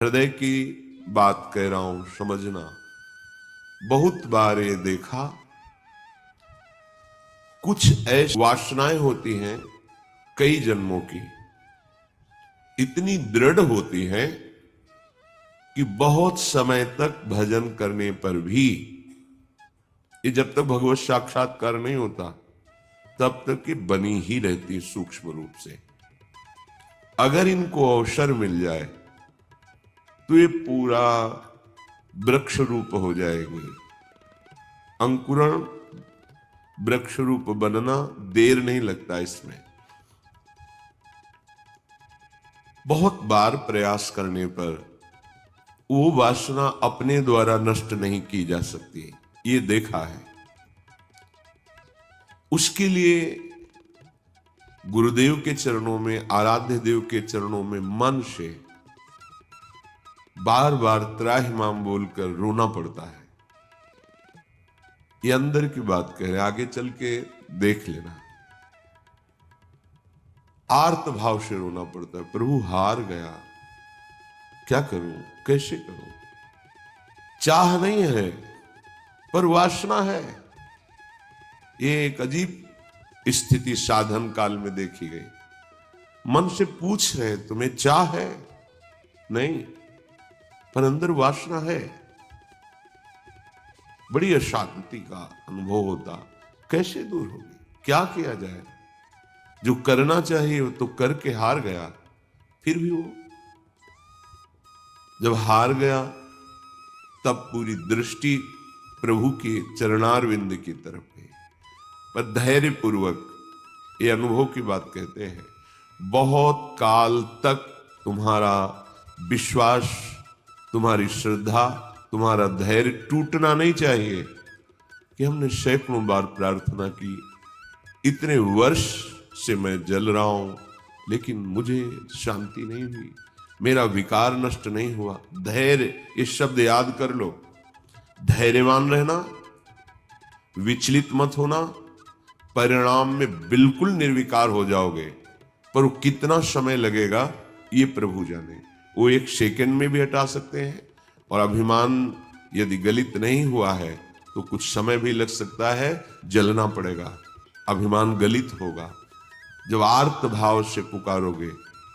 हृदय की बात कह रहा हूं, समझना। बहुत बार ये देखा, कुछ ऐसी वासनाएं होती हैं कई जन्मों की, इतनी दृढ़ होती हैं कि बहुत समय तक भजन करने पर भी, ये जब तक भगवत साक्षात्कार नहीं होता तब तक ये बनी ही रहती है सूक्ष्म रूप से। अगर इनको अवसर मिल जाए तो ये पूरा वृक्ष रूप हो जाएगी। अंकुरण वृक्ष रूप बनना देर नहीं लगता इसमें। बहुत बार प्रयास करने पर वो वासना अपने द्वारा नष्ट नहीं की जा सकती, ये देखा है। उसके लिए गुरुदेव के चरणों में, आराध्य देव के चरणों में मन से बार बार त्राहिमाम बोलकर रोना पड़ता है। ये अंदर की बात कह रहे, आगे चल के देख लेना। आर्त भाव से रोना पड़ता है, प्रभु हार गया, क्या करूं, कैसे करूं। चाह नहीं है पर वासना है। ये एक अजीब स्थिति साधन काल में देखी गई। मन से पूछ रहे तुम्हें चाह है, नहीं, पर अंदर वासना है। बड़ी अशांति का अनुभव होता, कैसे दूर होगी, क्या किया जाए। जो करना चाहिए वो तो करके हार गया। फिर भी वो जब हार गया तब पूरी दृष्टि प्रभु के चरणारविंद की तरफ गई। पर धैर्य पूर्वक, ये अनुभव की बात कहते हैं, बहुत काल तक तुम्हारा विश्वास, तुम्हारी श्रद्धा, तुम्हारा धैर्य टूटना नहीं चाहिए। कि हमने सैकड़ों बार प्रार्थना की, इतने वर्ष से मैं जल रहा हूं लेकिन मुझे शांति नहीं हुई, मेरा विकार नष्ट नहीं हुआ। धैर्य, ये शब्द याद कर लो। धैर्यवान रहना, विचलित मत होना, परिणाम में बिल्कुल निर्विकार हो जाओगे। पर वो कितना समय लगेगा ये प्रभु जाने। वो एक सेकंड में भी हटा सकते हैं। और अभिमान यदि गलित नहीं हुआ है तो कुछ समय भी लग सकता है, जलना पड़ेगा, अभिमान गलित होगा। जब आर्त भाव से पुकारोगे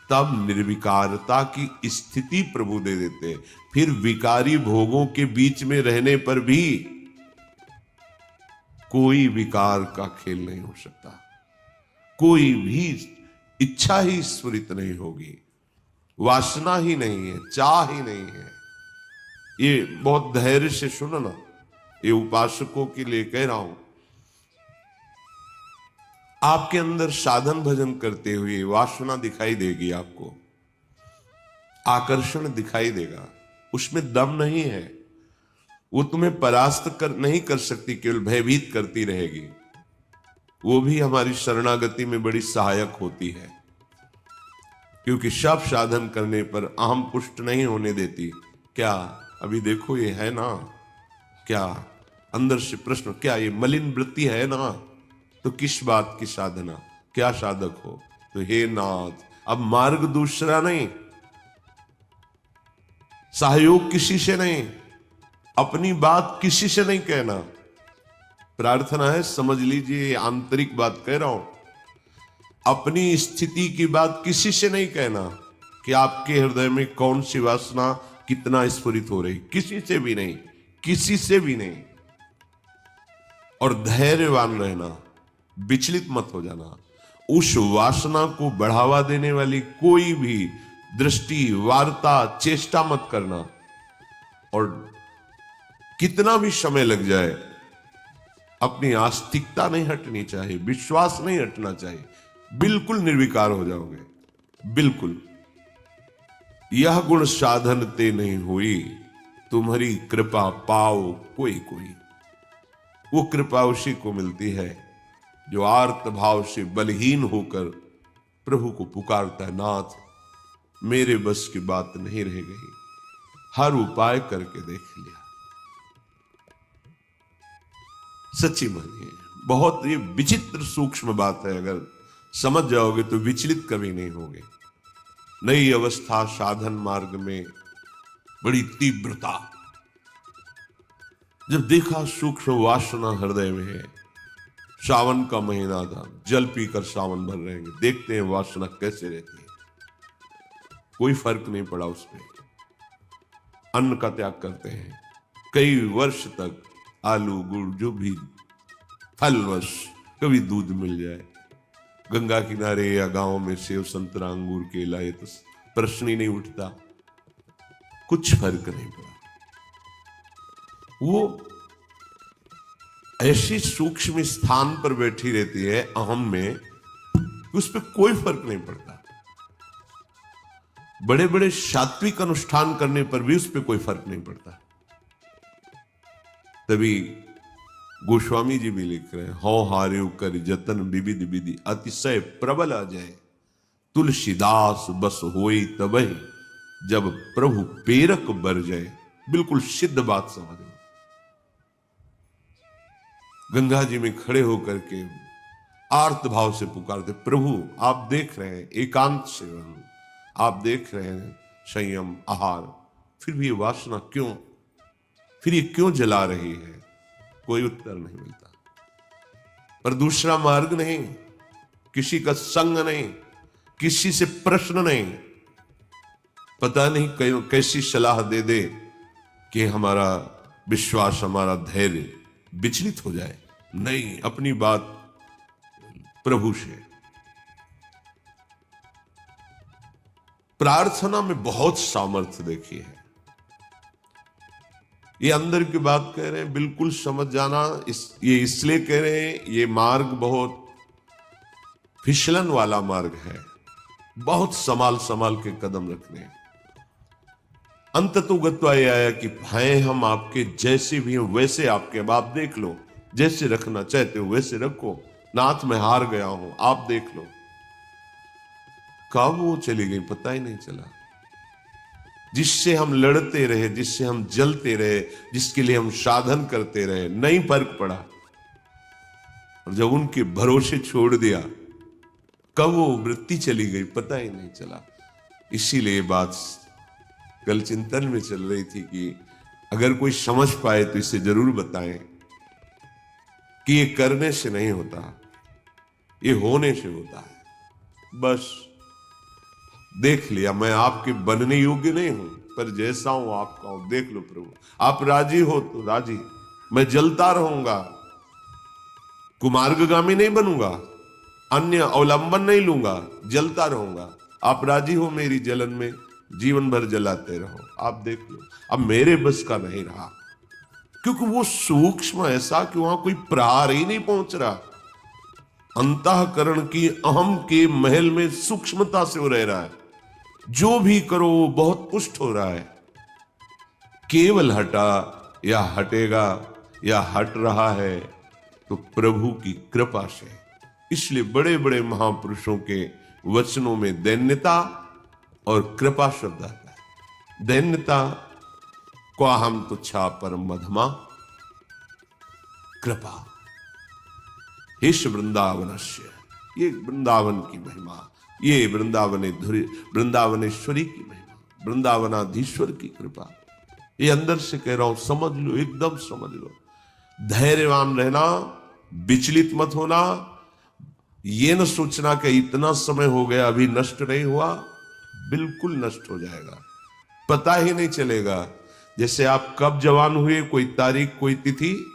तब निर्विकारता की स्थिति प्रभु दे देते। फिर विकारी भोगों के बीच में रहने पर भी कोई विकार का खेल नहीं हो सकता, कोई भी इच्छा ही स्फुरित नहीं होगी, वासना ही नहीं है, चाह ही नहीं है। ये बहुत धैर्य से सुनो ना, ये उपासकों के लिए कह रहा हूं। आपके अंदर साधन भजन करते हुए वासना दिखाई देगी, आपको आकर्षण दिखाई देगा, उसमें दम नहीं है। वो तुम्हें परास्त नहीं कर सकती, केवल भयभीत करती रहेगी। वो भी हमारी शरणागति में बड़ी सहायक होती है, क्योंकि सब साधन करने पर अहम पुष्ट नहीं होने देती। क्या अभी देखो ये है ना, क्या अंदर से प्रश्न, क्या ये मलिन वृत्ति है ना, तो किस बात की साधना, क्या साधक हो। तो हे नाथ, अब मार्ग दूसरा नहीं, सहयोग किसी से नहीं, अपनी बात किसी से नहीं कहना। प्रार्थना है, समझ लीजिए, आंतरिक बात कह रहा हूं। अपनी स्थिति की बात किसी से नहीं कहना कि आपके हृदय में कौन सी वासना कितना स्फुरित हो रही, किसी से भी नहीं, किसी से भी नहीं। और धैर्यवान रहना, विचलित मत हो जाना। उस वासना को बढ़ावा देने वाली कोई भी दृष्टि, वार्ता, चेष्टा मत करना। और कितना भी समय लग जाए, अपनी आस्तिकता नहीं हटनी चाहिए, विश्वास नहीं हटना चाहिए। बिल्कुल निर्विकार हो जाओगे, बिल्कुल। यह गुण साधन ते नहीं हुई, तुम्हारी कृपा पाओ कोई कोई। वो कृपा उसी को मिलती है जो आर्त भाव से बलहीन होकर प्रभु को पुकारता है, नाथ मेरे बस की बात नहीं रह गई, हर उपाय करके देख लिया। सच्ची मानिए, बहुत ये विचित्र सूक्ष्म बात है। अगर समझ जाओगे तो विचलित कभी नहीं होगे। नई अवस्था साधन मार्ग में बड़ी तीव्रता। जब देखा सूक्ष्म वासना हृदय में है, सावन का महीना था, जल पीकर सावन भर रहेंगे, देखते हैं वासना कैसे रहती है। कोई फर्क नहीं पड़ा उस पर, अन्न का त्याग करते हैं। कई वर्ष तक आलू गुड़ जो भी फलवश, कभी दूध मिल जाए, गंगा किनारे या गांव में सेव संतरा अंगूर केला, ये तो प्रश्न ही नहीं उठता, कुछ फर्क नहीं पड़ा। वो ऐसी सूक्ष्म स्थान पर बैठी रहती है अहम में, उस पर कोई फर्क नहीं पड़ता। बड़े बड़े सात्विक अनुष्ठान करने पर भी उस पर कोई फर्क नहीं पड़ता। तभी गोस्वामी जी भी लिख रहे हैं, हौ हार्यो कर जतन विविध विधि अतिशय प्रबल अजय, तुलसीदास बस होई तबहि जब प्रभु पेरक बर जाए। बिल्कुल सिद्ध बात समझ लो। गंगा जी में खड़े होकर के आर्त भाव से पुकारते, प्रभु आप देख रहे हैं एकांत सेवन, आप देख रहे हैं संयम आहार, फिर भी ये वासना क्यों, फिर ये क्यों जला रही है? कोई उत्तर नहीं मिलता। पर दूसरा मार्ग नहीं, किसी का संग नहीं, किसी से प्रश्न नहीं, पता नहीं कैसी सलाह दे दे कि हमारा विश्वास, हमारा धैर्य विचलित हो जाए। नहीं, अपनी बात प्रभु से। प्रार्थना में बहुत सामर्थ्य देखी है। ये अंदर की बात कह रहे हैं, बिल्कुल समझ जाना। ये इसलिए कह रहे हैं, ये मार्ग बहुत फिसलन वाला मार्ग है, बहुत संभाल संभाल के कदम रखने हैं। अंत तो गत्वा ये आया कि हैं हम आपके, जैसे भी हैं वैसे आपके। अब आप देख लो, जैसे रखना चाहते हो वैसे रखो। नाथ मैं हार गया हूं, आप देख लो। कब वो चली गई पता ही नहीं चला। जिससे हम लड़ते रहे, जिससे हम जलते रहे, जिसके लिए हम साधन करते रहे, नहीं फर्क पड़ा। और जब उनके भरोसे छोड़ दिया, कब वो वृत्ति चली गई पता ही नहीं चला। इसीलिए बात कल चिंतन में चल रही थी कि अगर कोई समझ पाए तो इसे जरूर बताएं कि ये करने से नहीं होता, ये होने से होता है। बस देख लिया, मैं आपके बनने योग्य नहीं हूं, पर जैसा हूं आपका हूं। देख लो प्रभु, आप राजी हो तो राजी, मैं जलता रहूंगा, कुमार्गगामी नहीं बनूंगा, अन्य अवलंबन नहीं लूंगा, जलता रहूंगा। आप राजी हो मेरी जलन में, जीवन भर जलाते रहो। आप देख लो, अब मेरे बस का नहीं रहा, क्योंकि वो सूक्ष्म ऐसा कि वहां कोई प्रहार ही नहीं पहुंच रहा। अंतःकरण की अहम के महल में सूक्ष्मता से वो रह रहा है। जो भी करो वो बहुत पुष्ट हो रहा है। केवल हटा या हटेगा या हट रहा है तो प्रभु की कृपा से। इसलिए बड़े बड़े महापुरुषों के वचनों में दैन्यता और कृपा शब्द आता है। दैन्यता को हम तुच्छा परम मधमा, कृपा हिश वृंदावनस्य, ये वृंदावन की महिमा, ये वृंदावनेश्वरी की महिमा, वृंदावनाधीश्वर की कृपा। ये अंदर से कह रहा हूं, समझ लो, एकदम समझ लो। धैर्यवान रहना, विचलित मत होना, ये न सोचना कि इतना समय हो गया अभी नष्ट नहीं हुआ। बिल्कुल नष्ट हो जाएगा, पता ही नहीं चलेगा। जैसे आप कब जवान हुए, कोई तारीख, कोई तिथि,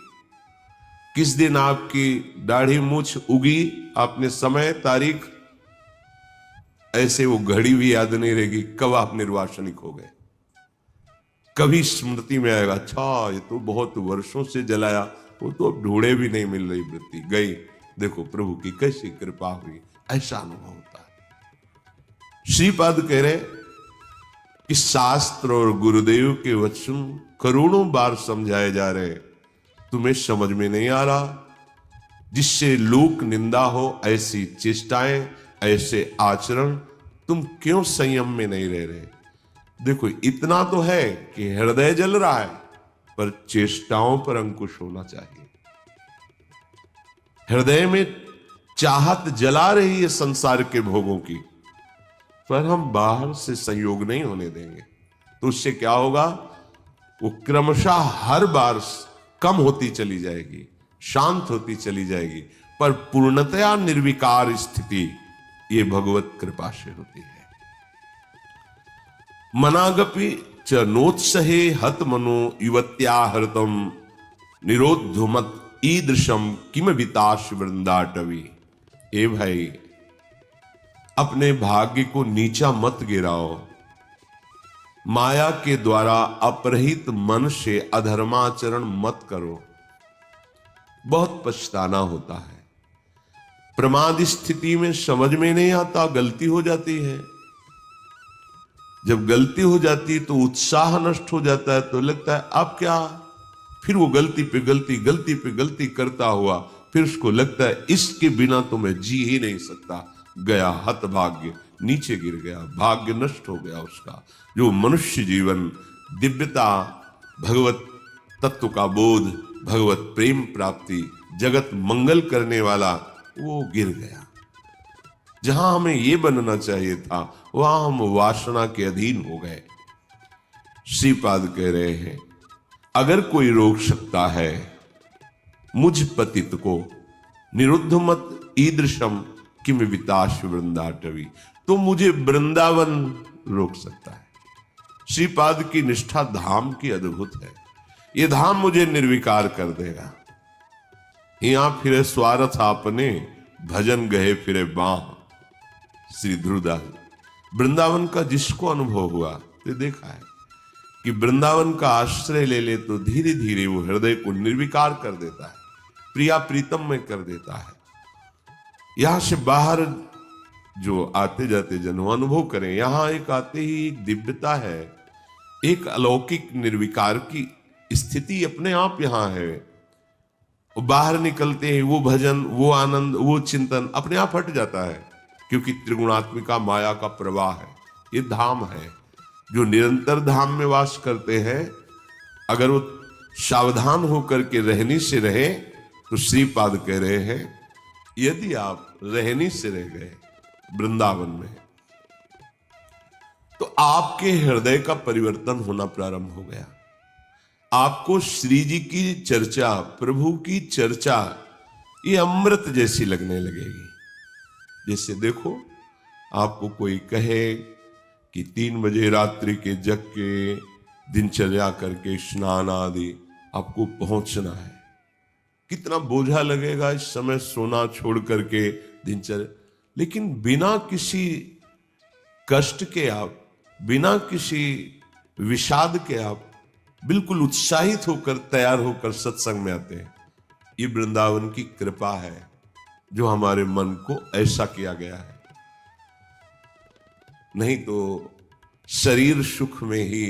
किस दिन आपकी दाढ़ी मूछ उगी, आपने समय तारीख, ऐसे वो घड़ी भी याद नहीं रहेगी कब आप निर्वासनिक हो गए। कभी स्मृति में आएगा, अच्छा ये तो बहुत वर्षों से जलाया, वो तो अब ढूंढे भी नहीं मिल रही वृत्ति, गई। देखो प्रभु की कैसी कृपा हुई, ऐसा अनुभव होता है। श्रीपाद कह रहे कि शास्त्र और गुरुदेव के वचन करोड़ों बार समझाए जा रहे, तुम्हें समझ में नहीं आ रहा। जिससे लोक निंदा हो, ऐसी चेष्टाएं, ऐसे आचरण, तुम क्यों संयम में नहीं रह रहे? देखो इतना तो है कि हृदय जल रहा है, पर चेष्टाओं पर अंकुश होना चाहिए। हृदय में चाहत जला रही है संसार के भोगों की, पर हम बाहर से संयोग नहीं होने देंगे। तो उससे क्या होगा, वो क्रमशः हर बार कम होती चली जाएगी, शांत होती चली जाएगी, पर पूर्णतया निर्विकार स्थिति ये भगवत कृपा से होती है। मनागपि च नोत्सहे हत मनो युवत्या हृतम निरोधुमत ईदृशम किम विताश वृंदाटवी। ए भाई, अपने भाग्य को नीचा मत गिराओ, माया के द्वारा अपरहित मन से अधर्माचरण मत करो, बहुत पछताना होता है। प्रमाद स्थिति में समझ में नहीं आता, गलती हो जाती है। जब गलती हो जाती तो उत्साह नष्ट हो जाता है, तो लगता है अब क्या, फिर वो गलती पे गलती, गलती पे गलती करता हुआ, फिर उसको लगता है इसके बिना तो मैं जी ही नहीं सकता। गया हतभाग्य, नीचे गिर गया, भाग्य नष्ट हो गया उसका। जो मनुष्य जीवन, दिव्यता, भगवत तत्व का बोध, भगवत प्रेम प्राप्ति, जगत मंगल करने वाला, वो गिर गया। जहां हमें ये बनना चाहिए था, वहां हम वासना के अधीन हो गए। श्रीपाद कह रहे हैं, अगर कोई रोक सकता है मुझ पतित को, निरुद्ध मत ईदृशम किम विताश वृंदाटवी, तो मुझे वृंदावन रोक सकता है। श्रीपाद की निष्ठा धाम की अद्भुत है। ये धाम मुझे निर्विकार कर देगा। यहां फिरे स्वार्थ आपने, भजन गए फिरे बाह। श्री ध्रुवदास, वृंदावन का जिसको अनुभव हुआ तो देखा है कि वृंदावन का आश्रय ले ले तो धीरे धीरे वो हृदय को निर्विकार कर देता है, प्रिया प्रीतम में कर देता है। यहां से बाहर जो आते जाते जन अनुभव करें, यहां एक आते ही एक दिव्यता है, एक अलौकिक निर्विकार की स्थिति अपने आप यहां है। बाहर निकलते ही वो भजन, वो आनंद, वो चिंतन अपने आप हट जाता है, क्योंकि त्रिगुणात्मिका माया का प्रवाह है। ये धाम है। जो निरंतर धाम में वास करते हैं, अगर वो सावधान होकर के रहनी से रहे, तो श्रीपाद कह रहे हैं, यदि आप रहनी से रह गए वृंदावन में, तो आपके हृदय का परिवर्तन होना प्रारंभ हो गया। आपको श्री जी की चर्चा, प्रभु की चर्चा, ये अमृत जैसी लगने लगेगी। जैसे देखो, आपको कोई कहे कि 3 बजे रात्रि के जग के दिनचर्या करके स्नान आदि आपको पहुंचना है, कितना बोझा लगेगा इस समय सोना छोड़ करके दिनचर्या। लेकिन बिना किसी कष्ट के आप, बिना किसी विषाद के आप बिल्कुल उत्साहित होकर, तैयार होकर सत्संग में आते हैं। ये वृंदावन की कृपा है जो हमारे मन को ऐसा किया गया है। नहीं तो शरीर सुख में ही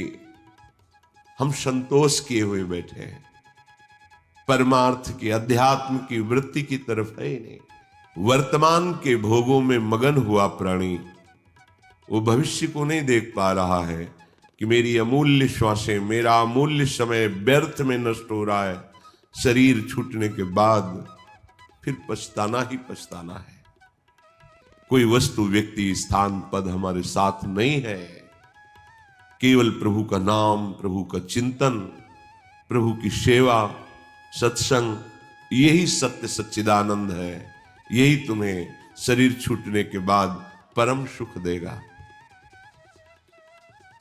हम संतोष किए हुए बैठे हैं, परमार्थ की, अध्यात्म की वृत्ति की तरफ है ही नहीं। वर्तमान के भोगों में मगन हुआ प्राणी वो भविष्य को नहीं देख पा रहा है कि मेरी अमूल्य श्वासें, मेरा अमूल्य समय व्यर्थ में नष्ट हो रहा है। शरीर छूटने के बाद फिर पछताना ही पछताना है। कोई वस्तु, व्यक्ति, स्थान, पद हमारे साथ नहीं है। केवल प्रभु का नाम, प्रभु का चिंतन, प्रभु की सेवा, सत्संग, यही सत्य सच्चिदानंद है। यही तुम्हें शरीर छूटने के बाद परम सुख देगा।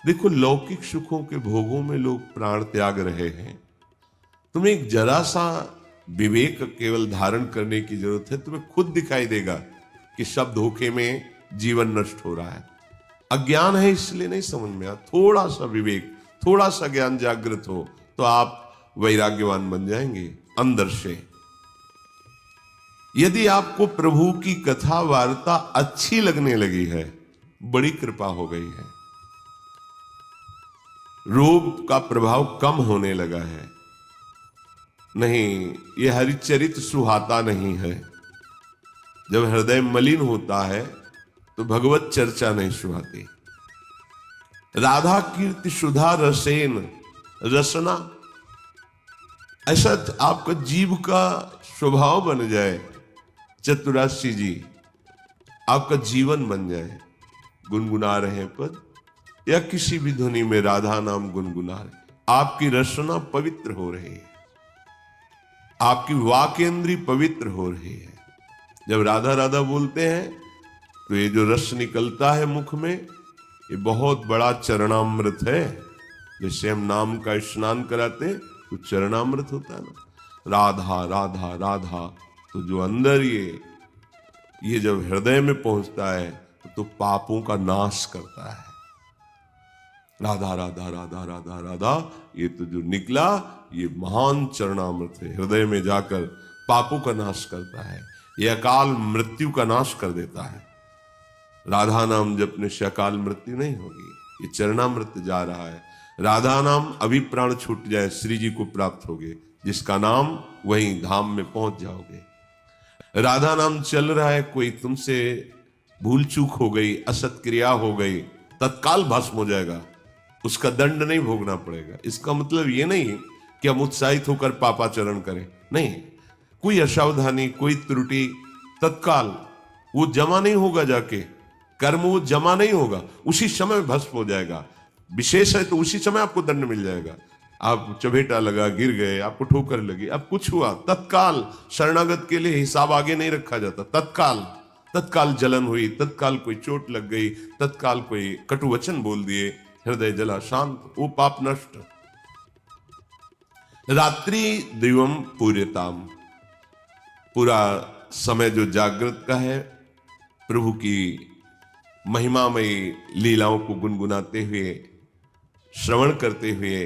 देखो, लौकिक सुखों के भोगों में लोग प्राण त्याग रहे हैं। तुम्हें एक जरा सा विवेक केवल धारण करने की जरूरत है। तुम्हें खुद दिखाई देगा कि सब धोखे में जीवन नष्ट हो रहा है। अज्ञान है इसलिए नहीं समझ में आता। थोड़ा सा विवेक, थोड़ा सा ज्ञान जागृत हो तो आप वैराग्यवान बन जाएंगे अंदर से। यदि आपको प्रभु की कथा वार्ता अच्छी लगने लगी है, बड़ी कृपा हो गई है। रोग का प्रभाव कम होने लगा है। नहीं, यह हरिचरित सुहाता नहीं है। जब हृदय मलिन होता है तो भगवत चर्चा नहीं सुहाती। राधा कीर्ति सुधा रसेन रसना, ऐसा आपका जीव का स्वभाव बन जाए। चतुराशी जी, आपका जीवन बन जाए। गुनगुना रहे पद, या किसी भी ध्वनि में राधा नाम गुनगुना रहे, आपकी रसना पवित्र हो रही है, आपकी वाकेंद्री पवित्र हो रही है। जब राधा राधा बोलते हैं तो ये जो रस निकलता है मुख में, ये बहुत बड़ा चरणामृत है। जैसे हम नाम का स्नान कराते तो चरणामृत होता है ना, राधा राधा राधा। तो जो अंदर ये जब हृदय में पहुंचता है तो पापों का नाश करता है। राधा राधा राधा राधा राधा, ये तो जो निकला ये महान चरणामृत है, हृदय में जाकर पापों का नाश करता है, ये अकाल मृत्यु का नाश कर देता है। राधा नाम जपने से अकाल मृत्यु नहीं होगी, ये चरणामृत जा रहा है। राधा नाम अभी प्राण छूट जाए श्री जी को प्राप्त होगे, जिसका नाम वहीं धाम में पहुंच जाओगे। राधा नाम चल रहा है, कोई तुमसे भूल चूक हो गई, असत क्रिया हो गई, तत्काल भस्म हो जाएगा, उसका दंड नहीं भोगना पड़ेगा। इसका मतलब ये नहीं कि हम उत्साहित होकर पापाचरण करें, नहीं, कोई असावधानी, कोई त्रुटि तत्काल वो जमा नहीं होगा, जाके कर्म वो जमा नहीं होगा, उसी समय भस्म हो जाएगा। विशेष है तो उसी समय आपको दंड मिल जाएगा। आप चबेटा लगा, गिर गए, आपको ठोकर लगी, अब कुछ हुआ, तत्काल शरणागत के लिए हिसाब आगे नहीं रखा जाता। तत्काल जलन हुई, तत्काल कोई चोट लग गई, तत्काल कोई कटु वचन बोल दिए, हृदय जला शांत, वो पाप नष्ट। रात्रि दिवम पूर्यताम, पूरा समय जो जागृत का है, प्रभु की महिमामयी लीलाओं को गुनगुनाते हुए, श्रवण करते हुए।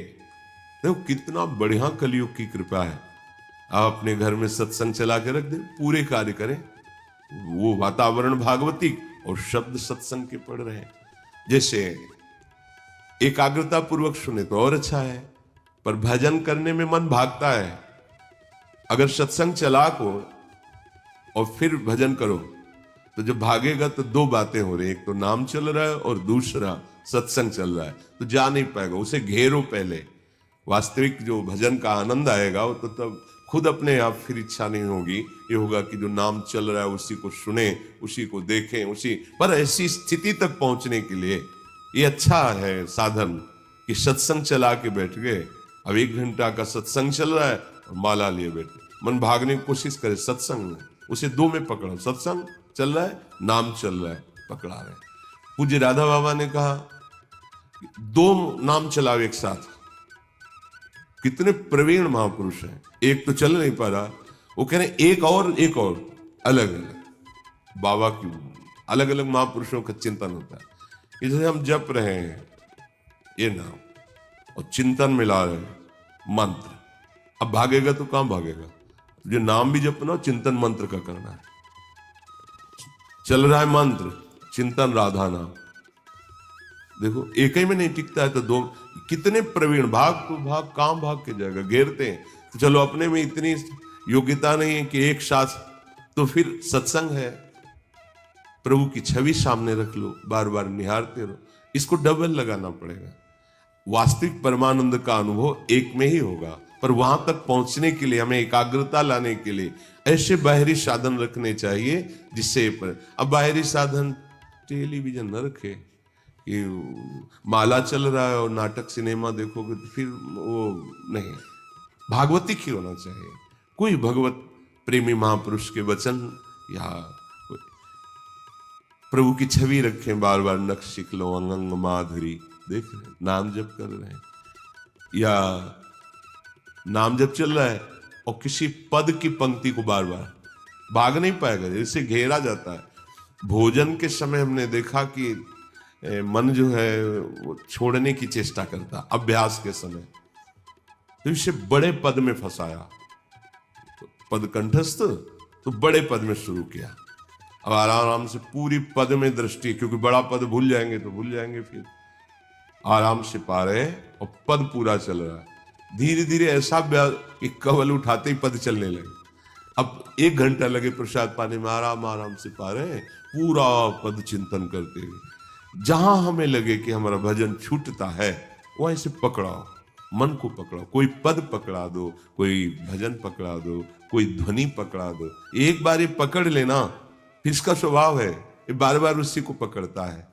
देखो कितना बढ़िया कलयुग की कृपा है। आप अपने घर में सत्संग चला के रख दे, पूरे कार्य करें, वो वातावरण भागवती और शब्द सत्संग के पढ़ रहे हैं। जैसे एकाग्रता पूर्वक सुने तो और अच्छा है, पर भजन करने में मन भागता है। अगर सत्संग चला को और फिर भजन करो तो जब भागेगा तो दो बातें हो रही, एक तो नाम चल रहा है और दूसरा सत्संग चल रहा है, तो जा नहीं पाएगा। उसे घेरो पहले, वास्तविक जो भजन का आनंद आएगा वो तो तब खुद अपने आप फिर इच्छा नहीं होगी, ये होगा कि जो नाम चल रहा है उसी को सुने, उसी को देखें, उसी पर। ऐसी स्थिति तक पहुंचने के लिए ये अच्छा है साधन कि सत्संग चला के बैठ गए। अब 1 घंटा का सत्संग चल रहा है और माला लिए बैठे, मन भागने की कोशिश करे सत्संग में, उसे 2 में पकड़ो। सत्संग चल रहा है, नाम चल रहा है, पकड़ा रहे। पूज्य राधा बाबा ने कहा 2 नाम चलाओ एक साथ। कितने प्रवीण महापुरुष हैं, एक तो चल नहीं पा रहा, वो कह रहे एक और अलग अलग। बाबा की अलग अलग महापुरुषों का चिंतन होता है कि जैसे हम जप रहे हैं ये नाम और चिंतन मिला रहे हैं मंत्र, अब भागेगा तो कहां भागेगा? जो नाम भी जपना, चिंतन मंत्र का करना है। चल रहा है मंत्र, चिंतन राधा नाम। देखो एक ही में नहीं टिकता है तो 2। कितने प्रवीण, भाग तो भाग, काम भाग के जाएगा, घेरते हैं। तो चलो अपने में इतनी योग्यता नहीं है कि एक साथ, तो फिर सत्संग है, प्रभु की छवि सामने रख लो, बार बार निहारते रहो। इसको डबल लगाना पड़ेगा। वास्तविक परमानंद का अनुभव एक में ही होगा, पर वहां तक पहुंचने के लिए हमें एकाग्रता लाने के लिए ऐसे बाहरी साधन रखने चाहिए जिससे पर। अब बाहरी साधन टेलीविजन न रखे कि माला चल रहा है और नाटक सिनेमा देखोगे तो फिर वो नहीं। भागवतिक ही होना चाहिए, कोई भगवत प्रेमी महापुरुष के वचन या प्रभु की छवि रखें, बार बार नक्श सीख लो, अंग माधुरी देख रहे, नाम जप कर रहे हैं या नाम जप चल रहा है और किसी पद की पंक्ति को बार बार भाग नहीं पाएगा, जैसे घेरा जाता है। भोजन के समय हमने देखा कि मन जो है वो छोड़ने की चेष्टा करता, अभ्यास के समय तो इसे बड़े पद में फंसाया, तो पद कंठस्थ, तो बड़े पद में शुरू किया। अब आराम से पूरी पद में दृष्टि, क्योंकि बड़ा पद भूल जाएंगे तो भूल जाएंगे, फिर आराम से पा रहे और पद पूरा चल रहा है। धीरे धीरे ऐसा कि कवल उठाते ही पद चलने लगे। अब 1 घंटा लगे प्रसाद पाने में, आराम से पा रहे, पूरा पद चिंतन करते हुए। जहां हमें लगे कि हमारा भजन छूटता है वहीं से पकड़ाओ, मन को पकड़ाओ, कोई पद पकड़ा दो, कोई भजन पकड़ा दो, कोई ध्वनि पकड़ा दो। एक बार ये पकड़ लेना, फिर इसका स्वभाव है ये बार बार उसी को पकड़ता है।